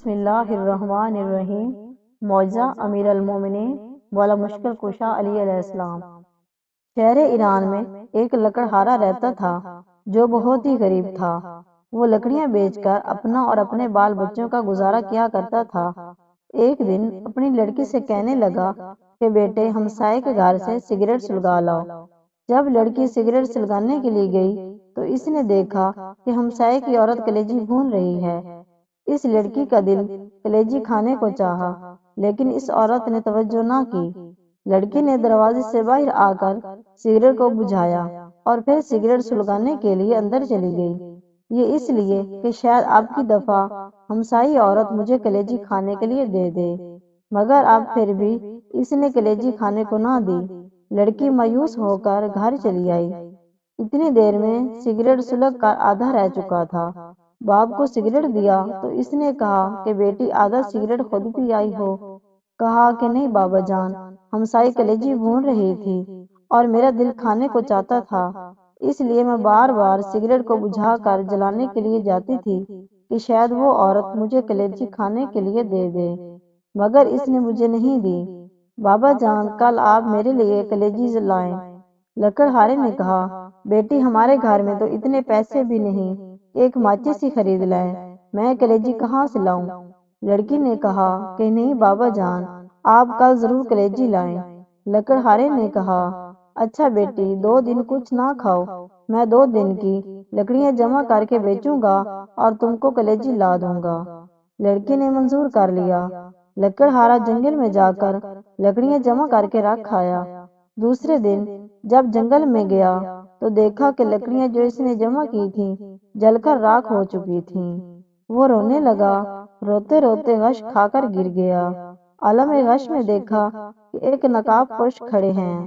بسم اللہ الرحمن الرحیم۔ معجزہ امیر المومنین مولا مشکل کشا علی علیہ السلام۔ شہر ایران میں ایک لکڑہارا رہتا تھا جو بہت ہی غریب تھا۔ وہ لکڑیاں بیچ کر اپنا اور اپنے بال بچوں کا گزارا کیا کرتا تھا۔ ایک دن اپنی لڑکی سے کہنے لگا کہ بیٹے ہمسائے کے گھر سے سگریٹ سلگا لاؤ۔ جب لڑکی سگریٹ سلگانے کے لیے گئی تو اس نے دیکھا کہ ہمسائے کی عورت کلیجی بھون رہی ہے۔ اس لڑکی کا دل کلیجی کھانے کو چاہا، لیکن اس عورت نے توجہ نہ کی۔ لڑکی نے دروازے سے باہر آ کر سگریٹ کو بجھایا اور پھر سگریٹ سلگانے کے لیے اندر چلی گئی۔ یہ اس لیے کہ شاید اب کی دفعہ ہمسائی عورت مجھے کلیجی کھانے کے لیے دے دے، مگر اب پھر بھی اس نے کلیجی کھانے کو نہ دی۔ لڑکی مایوس ہو کر گھر چلی آئی۔ اتنی دیر میں سگریٹ سلگ کر آدھا رہ چکا تھا۔ باپ کو سگریٹ دیا تو اس نے کہا کہ بیٹی آدھا سگریٹ خود پی آئی ہو۔ کہا کہ نہیں بابا جان، ہمسائی کلیجی بھون رہی تھی اور میرا دل کھانے کو چاہتا تھا، اس لیے میں بار بار سگریٹ کو بجھا کر جلانے کے لیے جاتی تھی کہ شاید وہ عورت مجھے کلیجی کھانے کے لیے دے دے، مگر اس نے مجھے نہیں دی۔ بابا جان کل آپ میرے لیے کلیجی لائیں۔ لکڑہارے نے کہا بیٹی ہمارے گھر میں تو اتنے پیسے بھی نہیں، ایک ماچس ہی خرید لائیں، میں کلیجی کہاں سے لاؤں؟ لڑکی نے کہا کہ نہیں بابا جان، آپ کل ضرور کلیجی لائیں۔ لکڑہارے نے کہا اچھا بیٹی 2 دن کچھ نہ کھاؤ، میں 2 دن کی لکڑیاں جمع کر کے بیچوں گا اور تم کو کلیجی لا دوں گا۔ لڑکی نے منظور کر لیا۔ لکڑہارا جنگل میں جا کر لکڑیاں جمع کر کے رکھ آیا۔ دوسرے دن جب جنگل میں گیا تو دیکھا کہ لکڑیاں جو اس نے جمع کی تھیں جل کر راکھ ہو چکی تھیں۔ وہ رونے لگا، روتے روتے غش کھا کر گر گیا۔ عالم غش میں دیکھا کہ ایک نقاب پوش کھڑے ہیں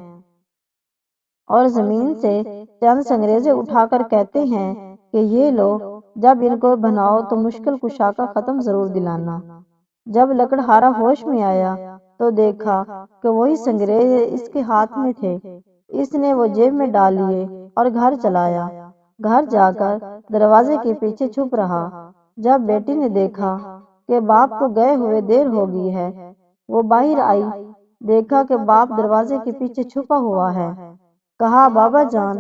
اور زمین سے چند سنگریزے اٹھا کر کہتے ہیں کہ یہ لو، جب ان کو بناؤ تو مشکل کشا کا ختم ضرور دلانا۔ جب لکڑہارا ہوش میں آیا تو دیکھا کہ وہی سنگریزے اس کے ہاتھ میں تھے۔ اس نے وہ جیب میں ڈال لیے اور گھر چلایا۔ گھر جا کر دروازے کے پیچھے چھپ رہا۔ جب بیٹی نے دیکھا کہ باپ کو گئے ہوئے دیر ہو گئی ہے، وہ باہر آئی، دیکھا کہ باپ دروازے کے پیچھے چھپا ہوا ہے۔ کہا بابا جان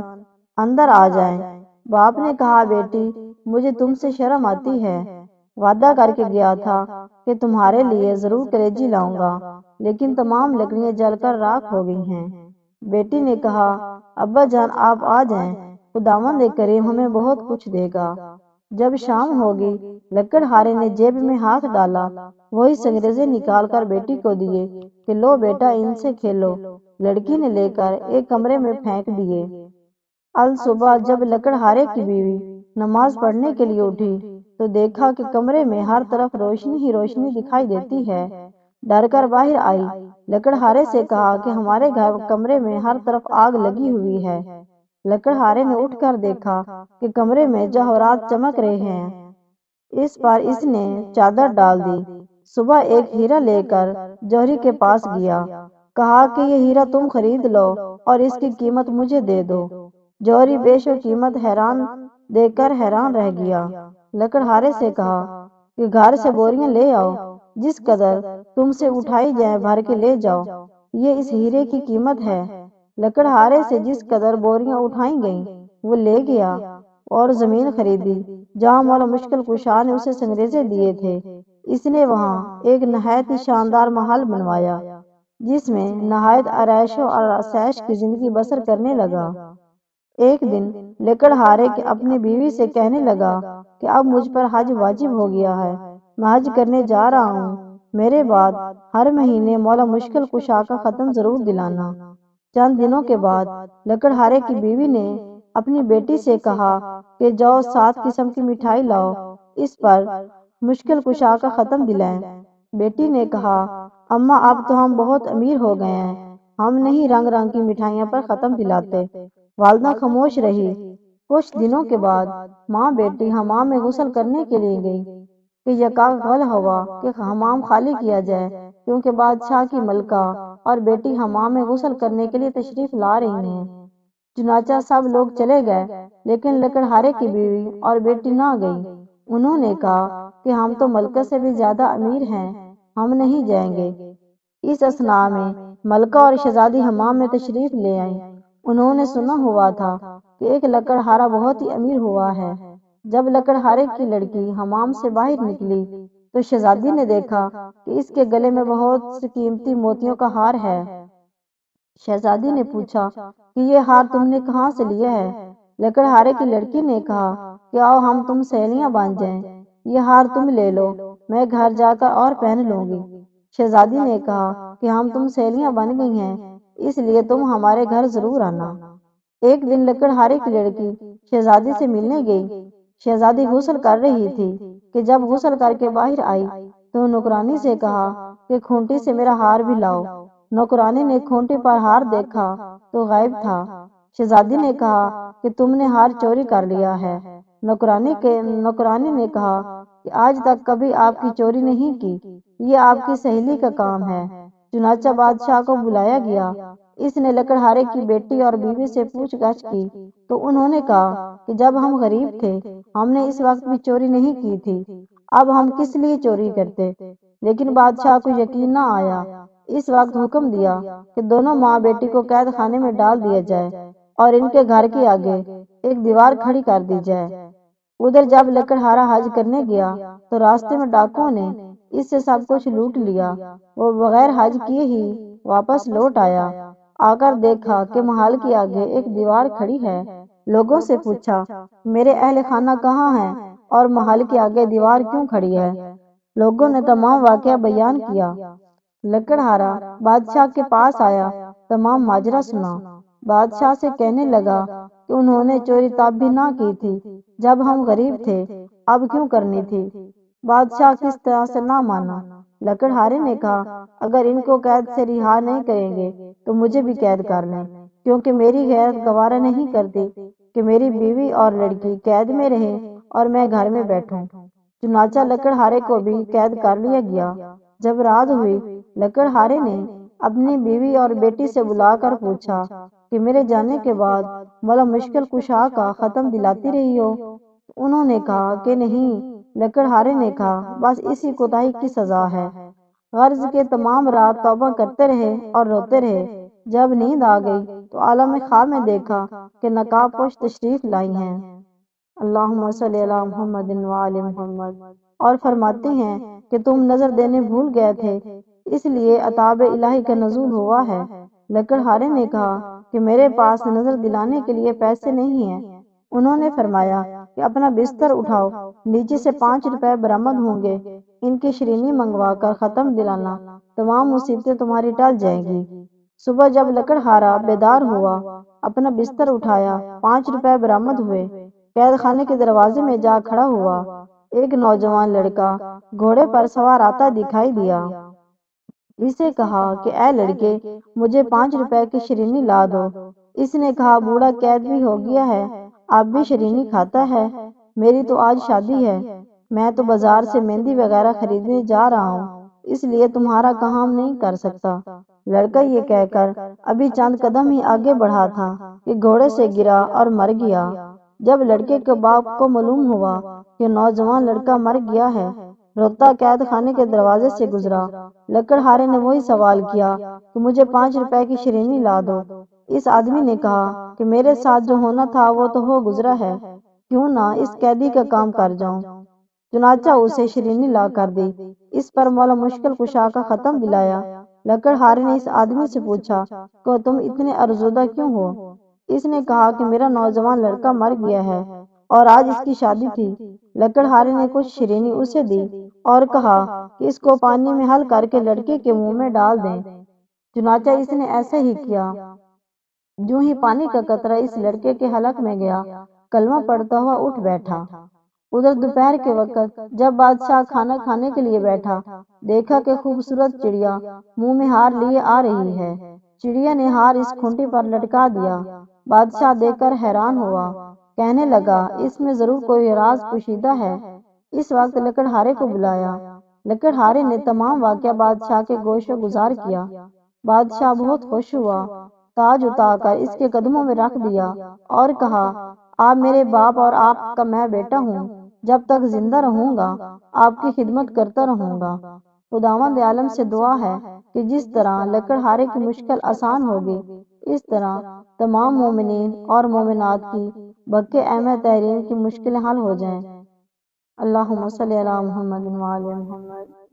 اندر آ جائیں۔ باپ نے کہا بیٹی مجھے تم سے شرم آتی ہے، وعدہ کر کے گیا تھا کہ تمہارے لیے ضرور کلیجی لاؤں گا، لیکن تمام لکڑیاں جل کر راکھ ہو گئی ہیں۔ بیٹی نے کہا ابا جان آپ آ جائیں، خداوند کریم ہمیں بہت کچھ دے گا۔ جب شام ہوگی لکڑہارے نے جیب میں ہاتھ ڈالا، وہی سنگریزے نکال کر بیٹی کو دیے کہ لو بیٹا ان سے کھیلو۔ لڑکی نے لے کر ایک کمرے میں پھینک دیے۔ الصبح جب لکڑہارے کی بیوی نماز پڑھنے کے لیے اٹھی تو دیکھا کہ کمرے میں ہر طرف روشنی ہی روشنی دکھائی دیتی ہے۔ ڈر کر باہر آئی، لکڑہارے سے کہا کہ ہمارے گھر کمرے میں ہر طرف آگ لگی ہوئی ہے۔ لکڑہارے نے اٹھ کر دیکھا کہ کمرے میں جواہرات چمک رہے ہیں۔ اس پر اس نے چادر ڈال دی۔ صبح ایک ہیرا لے کر جوہری کے پاس گیا، کہا کہ یہ ہیرا تم خرید لو اور اس کی قیمت مجھے دے دو۔ جوہری بیش و قیمت حیران دیکھ کر حیران رہ گیا۔ لکڑہارے سے کہا کہ گھر سے بوریاں لے آؤ، جس قدر تم سے اٹھائی جائے بھر کے لے جاؤ، یہ اس ہیرے کی قیمت ہے۔ لکڑہارے سے جس قدر بوریاں اٹھائی گئیں وہ لے گیا اور زمین خریدی جہاں مولا مشکل کشا نے اسے سنگریزے دیے تھے۔ اس نے وہاں ایک نہایت ہی شاندار محل بنوایا جس میں نہایت آرائش و آسائش کی زندگی بسر کرنے لگا۔ ایک دن لکڑہارے کے اپنی بیوی سے کہنے لگا کہ اب مجھ پر حج واجب ہو گیا ہے، میں حج کرنے جا رہا ہوں، میرے بعد ہر مہینے مولا مشکل کشا کا ختم ضرور دلانا۔ چند دنوں کے بعد لکڑہارے کی بیوی نے اپنی بیٹی سے کہا کہ جاؤ 7 قسم کی مٹھائی لاؤ، اس پر مشکل کشا کا ختم دلائیں۔ بیٹی نے کہا اماں اب تو ہم بہت امیر ہو گئے ہیں، ہم نہیں رنگ رنگ کی مٹھائیاں پر ختم دلاتے۔ والدہ خاموش رہی۔ کچھ دنوں کے بعد ماں بیٹی حمام میں غسل کرنے کے لیے گئی کہ یکاغل ہوا کہ حمام خالی کیا جائے، کیونکہ بادشاہ کی ملکہ اور بیٹی حمام میں غسل کرنے کے لیے تشریف لا رہی ہیں۔ چنانچہ سب لوگ چلے گئے، لیکن لکڑہارے کی بیوی اور بیٹی نہ گئی۔ انہوں نے کہا کہ کہ ہم تو ملکہ سے بھی زیادہ امیر ہیں، ہم نہیں جائیں گے۔ اس اثنا میں ملکہ اور شہزادی حمام میں تشریف لے آئیں۔ انہوں نے سنا ہوا تھا کہ ایک لکڑہارا بہت ہی امیر ہوا ہے۔ جب لکڑہارے کی لڑکی حمام سے باہر نکلی تو شہزادی نے دیکھا کہ اس کے گلے میں بہت سے قیمتی موتیوں کا ہار ہے۔ شہزادی نے پوچھا کہ یہ ہار تم نے کہاں سے لیا ہے؟ لکڑہارے کی لڑکی نے کہا کہ آؤ ہم تم سہیلیاں بن جائیں، یہ ہار تم لے لو، میں گھر جا کر اور پہن لوں گی۔ شہزادی نے کہا کہ ہم تم سہیلیاں بن گئی ہیں، اس لیے تم ہمارے گھر ضرور آنا۔ ایک دن لکڑہارے کی لڑکی شہزادی سے ملنے گئی۔ شہزادی غسل کر رہی تھی کہ جب غسل کر کے باہر آئی تو نوکرانی سے کہا کہ کھونٹی سے میرا ہار بھی لاؤ۔ نوکرانی نے کھونٹی پر ہار دیکھا تو غائب تھا۔ شہزادی نے کہا کہ تم نے ہار چوری کر لیا ہے۔ نوکرانی نے کہا کہ آج تک کبھی آپ کی چوری نہیں کی، یہ آپ کی سہیلی کا کام ہے۔ چنانچہ بادشاہ کو بلایا گیا۔ اس نے لکڑہارے کی بیٹی اور بیوی سے پوچھ گچھ کی تو انہوں نے کہا کہ جب ہم غریب تھے ہم نے اس وقت بھی چوری نہیں کی تھی، اب ہم کس لیے چوری کرتے؟ لیکن بادشاہ کو یقین نہ آیا۔ اس وقت حکم دیا کہ دونوں ماں بیٹی کو قید خانے میں ڈال دیا جائے اور ان کے گھر کے آگے ایک دیوار کھڑی کر دی جائے۔ ادھر جب لکڑہارا حج کرنے گیا تو راستے میں ڈاکوؤں نے اس سے سب کچھ لوٹ لیا۔ وہ بغیر حج کیے ہی واپس لوٹ آیا۔ آ کر دیکھا کہ محل کے آگے ایک دیوار کھڑی ہے۔ لوگوں سے پوچھا میرے اہل خانہ کہاں ہیں اور محل کے آگے دیوار کیوں کھڑی ہے؟ لوگوں نے تمام واقعہ بیان کیا۔ لکڑہارا بادشاہ کے پاس آیا، تمام ماجرا سنا۔ بادشاہ سے کہنے لگا کہ انہوں نے چوری تب بھی نہ کی تھی جب ہم غریب تھے، اب کیوں کرنی تھی؟ بادشاہ کس طرح سے نہ مانا۔ لکڑہارے نے کہا اگر ان کو قید سے رہا نہیں کریں گے تو مجھے بھی قید کر لیں، کیونکہ میری غیرت گوارا نہیں کرتی کہ میری بیوی اور لڑکی قید میں رہے اور میں گھر میں بیٹھوں۔ چنانچہ لکڑہارے کو بھی قید کر لیا گیا۔ جب رات ہوئی لکڑہارے نے اپنی بیوی اور بیٹی سے بلا کر پوچھا کہ میرے جانے کے بعد مولا مشکل کشا کا ختم دلاتی رہی ہو؟ انہوں نے کہا کہ نہیں۔ لکڑہارے نے کہا بس اسی کوتاہی کی سزا ہے۔ غرض کے تمام رات توبہ کرتے رہے اور روتے رہے۔ جب نیند آ گئی تو عالم خواب میں دیکھا کہ نقاب پوش تشریف لائی ہیں، اللہم صلی علی محمد وآل محمد، اور فرماتے ہیں کہ تم نظر دینے بھول گئے تھے، اس لیے عتاب الہی کا نزول ہوا ہے۔ لکڑہارے نے کہا کہ میرے پاس نظر دلانے کے لیے پیسے نہیں ہیں۔ انہوں نے فرمایا کہ اپنا بستر اٹھاؤ، نیچے سے 5 روپے برآمد ہوں گے، ان کی شرینی منگوا کر ختم دلانا، تمام مصیبتیں تمہاری ٹل جائیں گی۔ صبح جب لکڑہارا بیدار ہوا، اپنا بستر اٹھایا، 5 روپے برآمد ہوئے، قید خانے کے دروازے میں جا کھڑا ہوا۔ ایک نوجوان لڑکا گھوڑے پر سوار آتا دکھائی دیا۔ اسے کہا کہ اے لڑکے، مجھے 5 روپے کی شرینی لا دو۔ اس نے کہا بوڑھا قید بھی ہو گیا ہے، اب بھی شرینی کھاتا ہے؟ میری تو آج شادی ہے، میں تو بازار سے مہندی وغیرہ خریدنے جا رہا ہوں، اس لیے تمہارا کام نہیں کر سکتا۔ لڑکا یہ کہہ کر ابھی چند قدم ہی آگے بڑھا تھا کہ گھوڑے سے گرا اور مر گیا۔ جب لڑکے کے باپ کو معلوم ہوا کہ نوجوان لڑکا مر گیا ہے، روتا قید خانے کے دروازے سے گزرا۔ لکڑہارے نے وہی سوال کیا کہ مجھے 5 روپے کی شرینی لا دو۔ اس آدمی نے کہا کہ میرے ساتھ جو ہونا تھا وہ تو ہو گزرا ہے، کیوں نہ اس قیدی کا کام کر جاؤں۔ چنانچہ اسے شرینی لا کر دی۔ اس پر مولا مشکل کشا کا ختم دلایا۔ لکڑہارے نے اس آدمی سے پوچھا کہ تم اتنے ارزودہ کیوں ہو؟ اس نے کہا کہ میرا نوجوان لڑکا مر گیا ہے اور آج اس کی شادی تھی۔ لکڑہارے نے کچھ شرینی اسے دی اور کہا کہ اس کو پانی میں حل کر کے لڑکے کے منہ میں ڈال دیں۔ چنانچہ اس نے ایسا ہی کیا۔ جو ہی پانی کا قطرہ اس لڑکے کے حلق میں گیا، کلمہ پڑھتا ہوا اٹھ بیٹھا۔ ادھر دوپہر کے وقت جب بادشاہ کھانا کھانے کے لیے بیٹھا، دیکھا کہ خوبصورت چڑیا منہ میں ہار لیے آ رہی ہے۔ چڑیا نے ہار اس کھونٹی پر لٹکا دیا۔ بادشاہ دیکھ کر حیران ہوا، کہنے لگا اس میں ضرور کوئی راز پوشیدہ ہے۔ اس وقت لکڑہارے کو بلایا۔ لکڑہارے نے تمام واقعہ بادشاہ کے گوش گزار کیا۔ بادشاہ بہت خوش ہوا، تاج اتار کر اس کے قدموں میں رکھ دیا اور کہا آپ میرے باپ اور آپ کا میں بیٹا ہوں، جب تک زندہ رہوں گا آپ کی خدمت کرتا رہوں گا۔ خداوند عالم سے دعا ہے کہ جس طرح لکڑہارے کی مشکل آسان ہوگی، اس طرح تمام مومنین اور مومنات کی بھکے احمد تحریر کی مشکلیں حل ہو جائیں۔ اللہم صلی علی محمد وعلی محمد۔